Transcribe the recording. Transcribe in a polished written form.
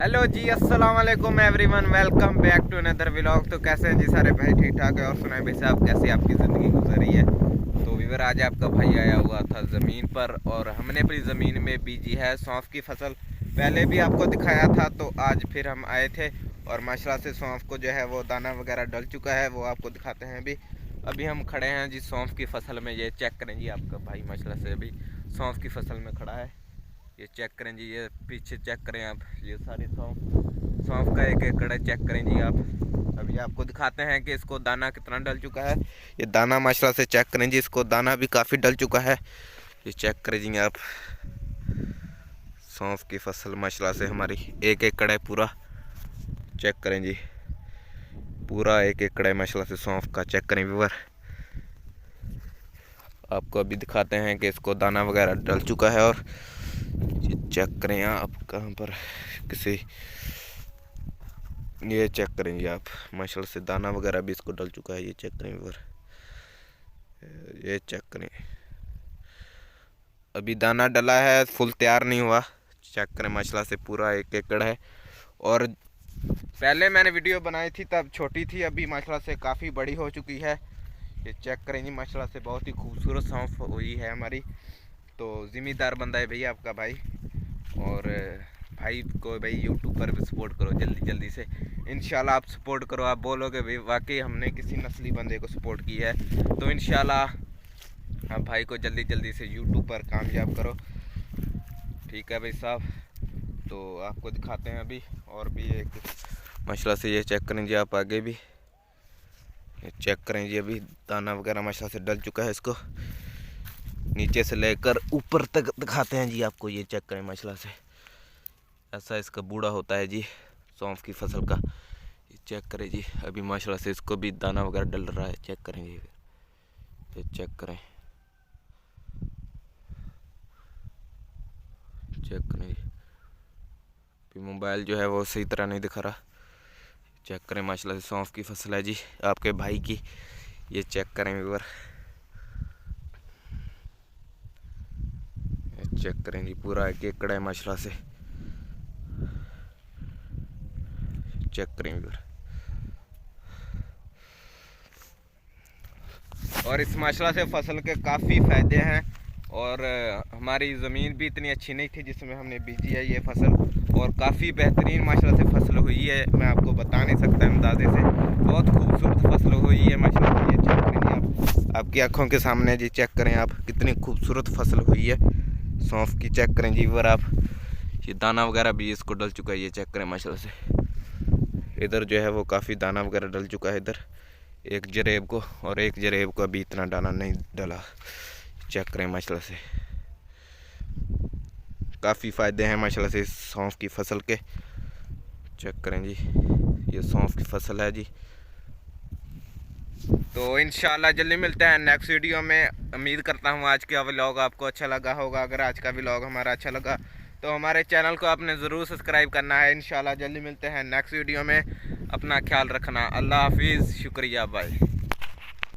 Hello जी, अस्सलाम वालेकुम everyone, welcome back to another vlog. तो कैसे हैं जी सारे भाई? ठीक ठाक है। और सुनाए भाई साहब, कैसी आपकी ज़िंदगी गुजर रही है? तो वीवर आज आपका भाई आया हुआ था ज़मीन पर और हमने अपनी ज़मीन में बीजी है सौंफ की फसल। पहले भी आपको दिखाया था, तो आज फिर हम आए थे और माशाल्लाह से सौंफ को जो है वो दाना वगैरह डल चुका है, वो आपको दिखाते हैं। अभी हम खड़े हैं जी सौंफ की फसल में। ये चेक करें जी, आपका भाई माशाल्लाह से अभी सौंफ की फसल में खड़ा है। ये चेक करें जी, ये पीछे चेक करें आप, ये सारी सौंफ का एक एकड़ है। चेक करें जी आप। अभी आपको दिखाते हैं कि इसको दाना कितना डल चुका है। ये दाना माशाल्लाह से चेक करें जी, इसको दाना भी काफ़ी डल चुका है। ये चेक करें जी आप, सौंफ की फसल माशाल्लाह से हमारी एक एकड़ है पूरा। चेक करें जी, पूरा एक एकड़ है माशाल्लाह से सौंफ का। चेक करें व्यूअर, आपको अभी दिखाते हैं कि इसको दाना वगैरह डल चुका है। और चेक करें आप कहाँ पर किसी, ये चेक करें जी आप, माशाल्लाह से दाना वगैरह भी इसको डल चुका है। ये चेक करें व्यूअर, ये चेक करें, अभी दाना डला है, फुल तैयार नहीं हुआ। चेक करें माशाल्लाह से पूरा एक एकड़ है। और पहले मैंने वीडियो बनाई थी तब छोटी थी, अभी माशाल्लाह से काफ़ी बड़ी हो चुकी है। ये चेक करें जी, माशाल्लाह से बहुत ही खूबसूरत सौंफ हुई है हमारी। तो ज़िम्मेदार बंदा है भैया आपका भाई। और भाई को भाई यूट्यूब पर भी सपोर्ट करो जल्दी जल्दी से। इंशाल्लाह आप सपोर्ट करो, आप बोलोगे भाई वाकई हमने किसी नस्ली बंदे को सपोर्ट किया है, तो इंशाल्लाह आप भाई को जल्दी जल्दी से यूट्यूब पर कामयाब करो। ठीक है भाई साहब, तो आपको दिखाते हैं अभी और भी एक माशाल्लाह से। ये चेक करें जी आप आगे भी, ये चेक करें जी, अभी दाना वगैरह माशाल्लाह से डल चुका है। इसको नीचे से लेकर ऊपर तक दिखाते हैं जी आपको। ये चेक करें माशाल्लाह से, ऐसा इसका बूढ़ा होता है जी सौंफ की फसल का। ये चेक करें जी, अभी माशाल्लाह से इसको भी दाना वगैरह डल रहा है। चेक करें जी, ये चेक करें, चेक करें जी, अभी मोबाइल जो है वो सही तरह नहीं दिखा रहा। चेक करें माशाल्लाह से सौंफ की फसल है जी आपके भाई की। ये चेक करें व्यूअर, चेक करें जी, पूरा एक एकड़ है माशाल्लाह से। चेक करें व्यूअर, और इस माशाल्लाह से फसल के काफ़ी फ़ायदे हैं। और हमारी ज़मीन भी इतनी अच्छी नहीं थी जिसमें हमने बीजी है ये फसल, और काफ़ी बेहतरीन माशाल्लाह से फसल हुई है। मैं आपको बता नहीं सकता अंदाजे से, बहुत खूबसूरत फसल हुई है माशाल्लाह से। ये चेक करें आप, आपकी आँखों के सामने जी, चेक करें आप, कितनी खूबसूरत फसल हुई है सौंफ की। चेक करें जी वर आप, ये दाना वगैरह भी इसको डल चुका है। ये चेक करें माशाल्लाह से, इधर जो है वो काफ़ी दाना वगैरह डल चुका है इधर एक जरेब को, और एक जरेब को अभी इतना दाना नहीं डला। चेक करें माशाल्लाह से, काफ़ी फ़ायदे हैं माशाल्लाह से इस सौंफ की फसल के। चेक करें जी, ये सौंफ की फसल है जी। तो इंशाल्लाह जल्दी मिलते हैं नेक्स्ट वीडियो में। उम्मीद करता हूँ आज का व्लॉग आपको अच्छा लगा होगा। अगर आज का व्लॉग हमारा अच्छा लगा तो हमारे चैनल को आपने ज़रूर सब्सक्राइब करना है। इंशाल्लाह जल्दी मिलते हैं नेक्स्ट वीडियो में। अपना ख्याल रखना, अल्लाह हाफिज़, शुक्रिया, बाय।